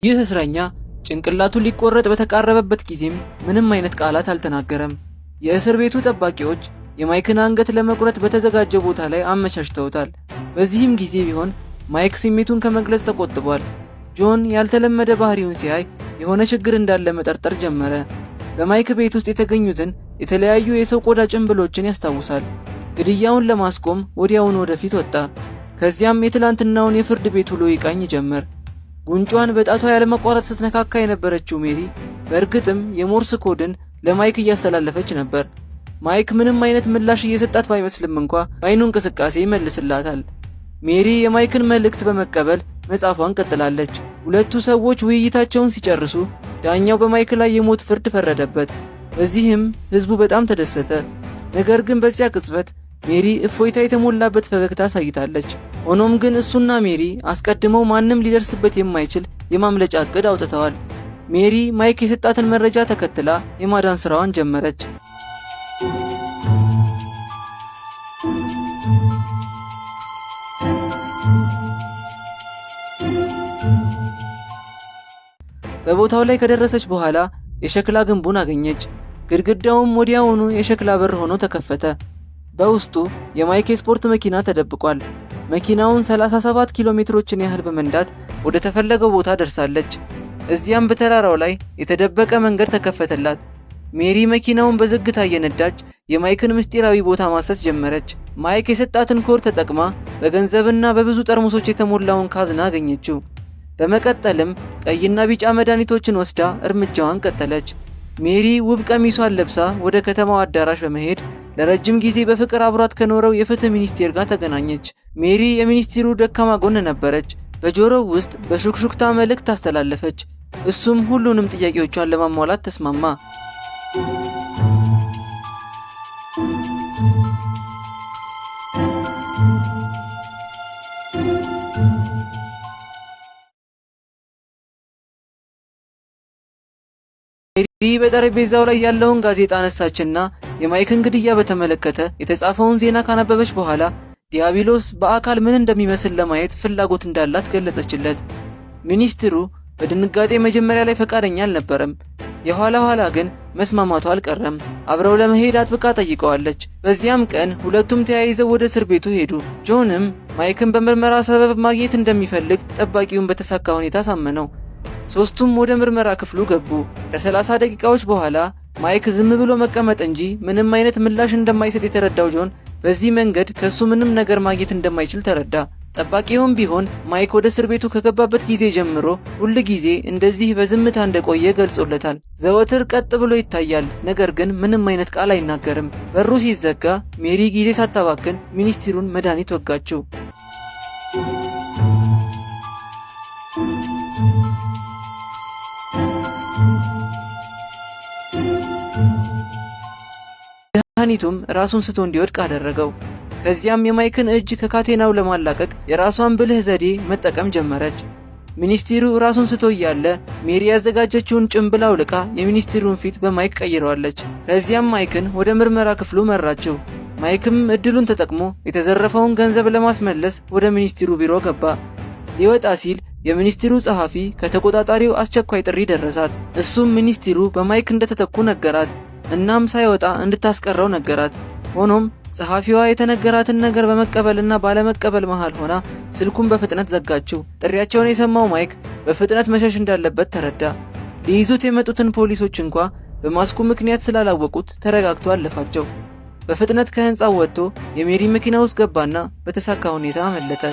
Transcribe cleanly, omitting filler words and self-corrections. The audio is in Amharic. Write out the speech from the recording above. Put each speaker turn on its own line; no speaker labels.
ይህ እስረኛ ጭንቅላቱ ሊቆረጥ በተቃረበበት ጊዜም ምንም አይነት ቃላት አልተናገረም። የእስር ቤቱ ጠባቂዎች የማይክን አንገት ለመቁረጥ በተዘጋጀው ቦታ ላይ አመቻችተውታል። በዚህም ጊዜ ቢሆን ማይክ ስሜቱን ከመግለጽ ተቆጥቧል። ጆን ያልተለመደ ባህሪውን ሲያይ የሆነ ችግር እንዳለ መጠርጠር ጀመረ። በማይክ ቤት ውስጥ የተገኙትን የተለያዩ የሰው ቆዳ ጭንብሎችን ያስታውሳል። ግድያውን ለማስቆም ወዲያውኑ ወደፊት ወጣ። ከዚያም የትላንትናውን የፍርድ ቤት ውሎ ይቃኝ ጀመር። ጉንጯን በጣቷ ያለመቋረጥ ስትነካካ የነበረችው ሜሪ በእርግጥም የሞርስ ኮድን ለማይክ እያስተላለፈች ነበር። ማይክ ምንም አይነት ምላሽ እየሰጣት ባይመስልም እንኳ በአይኑ እንቅስቃሴ ይመልስላታል። ሜሪ የማይክን መልእክት በመቀበል መጻፏን ቀጥላለች። ሁለቱ ሰዎች ውይይታቸውን ሲጨርሱ ዳኛው በማይክ ላይ የሞት ፍርድ ፈረደበት። በዚህም ህዝቡ በጣም ተደሰተ። ነገር ግን በዚያ ቅጽበት ሜሪ እፎይታ የተሞላበት ፈገግታ አሳይታለች። ሆኖም ግን እሱና ሜሪ አስቀድመው ማንም ሊደርስበት የማይችል የማምለጫ እቅድ አውጥተዋል። ሜሪ ማይክ የሰጣትን መረጃ ተከትላ የማዳን ስራዋን ጀመረች። በቦታው ላይ ከደረሰች በኋላ የሸክላ ግንቡን አገኘች። ግድግዳውም ወዲያውኑ የሸክላ በር ሆኖ ተከፈተ። በውስጡ የማይክ ስፖርት መኪና ተደብቋል። መኪናውን 37 ኪሎ ሜትሮችን ያህል በመንዳት ወደ ተፈለገው ቦታ ደርሳለች። እዚያም በተራራው ላይ የተደበቀ መንገድ ተከፈተላት። ሜሪ መኪናውን በዝግታ እየነዳች የማይክን ምስጢራዊ ቦታ ማሰስ ጀመረች። ማይክ የሰጣትን ኮድ ተጠቅማ በገንዘብና በብዙ ጠርሙሶች የተሞላውን ካዝና አገኘችው። በመቀጠልም ቀይና ቢጫ መድኃኒቶችን ወስዳ እርምጃዋን ቀጠለች። ሜሪ ውብ ቀሚሷን ለብሳ ወደ ከተማው አዳራሽ በመሄድ ለረጅም ጊዜ በፍቅር አብሯት ከኖረው የፍትህ ሚኒስቴር ጋር ተገናኘች። ሜሪ የሚኒስቴሩ ደካማ ጎን ነበረች። በጆሮው ውስጥ በሹክሹክታ መልእክት አስተላለፈች። እሱም ሁሉንም ጥያቄዎቿን ለማሟላት ተስማማ። ሜሪ በጠረጴዛው ላይ ያለውን ጋዜጣ አነሳችና የማይክን ግድያ በተመለከተ የተጻፈውን ዜና ካነበበች በኋላ ዲያብሎስ በአካል ምን እንደሚመስል ለማየት ፍላጎት እንዳላት ገለጸችለት። ሚኒስትሩ በድንጋጤ መጀመሪያ ላይ ፈቃደኛ አልነበረም። የኋላ ኋላ ግን መስማማቱ አልቀረም። አብረው ለመሄድ አጥብቃ ጠይቀዋለች። በዚያም ቀን ሁለቱም ተያይዘው ወደ እስር ቤቱ ሄዱ። ጆንም ማይክን በምርመራ ሰበብ ማግኘት እንደሚፈልግ ጠባቂውን በተሳካ ሁኔታ ሳመነው። ሶስቱም ወደ ምርመራ ክፍሉ ገቡ። ከ30 ደቂቃዎች በኋላ ማይክ ዝም ብሎ መቀመጥ እንጂ ምንም አይነት ምላሽ እንደማይሰጥ የተረዳው ጆን በዚህ መንገድ ከሱ ምንም ነገር ማግኘት እንደማይችል ተረዳ። ጠባቂውም ቢሆን ማይክ ወደ እስር ቤቱ ከገባበት ጊዜ ጀምሮ ሁል ጊዜ እንደዚህ በዝምታ እንደቆየ ገልጾለታል። ዘወትር ቀጥ ብሎ ይታያል፣ ነገር ግን ምንም አይነት ቃል አይናገርም። በሩ ሲዘጋ ሜሪ ጊዜ ሳታባክን ሚኒስትሩን መድኃኒት ወጋችው። መድኃኒቱም ራሱን ስቶ እንዲወድቅ አደረገው። ከዚያም የማይክን እጅ ከካቴናው ለማላቀቅ የራሷን ብልህ ዘዴ መጠቀም ጀመረች። ሚኒስትሩ ራሱን ስቶ እያለ ሜሪ ያዘጋጀችውን ጭንብል አውልቃ የሚኒስትሩን ፊት በማይክ ቀይረዋለች። ከዚያም ማይክን ወደ ምርመራ ክፍሉ መራችው። ማይክም እድሉን ተጠቅሞ የተዘረፈውን ገንዘብ ለማስመለስ ወደ ሚኒስትሩ ቢሮ ገባ። ሊወጣ ሲል የሚኒስትሩ ጸሐፊ ከተቆጣጣሪው አስቸኳይ ጥሪ ደረሳት። እሱም ሚኒስትሩ በማይክ እንደተተኩ ነገራት። እናም ሳይወጣ እንድታስቀረው ነገራት። ሆኖም ጸሐፊዋ የተነገራትን ነገር በመቀበልና ባለመቀበል መሃል ሆና ስልኩን በፍጥነት ዘጋችው። ጥሪያቸውን የሰማው ማይክ በፍጥነት መሸሽ እንዳለበት ተረዳ። ሊይዙት የመጡትን ፖሊሶች እንኳ በማስኩ ምክንያት ስላላወቁት ተረጋግቶ አለፋቸው። በፍጥነት ከህንፃው ወጥቶ የሜሪ መኪና ውስጥ ገባና በተሳካ ሁኔታ አመለጠ።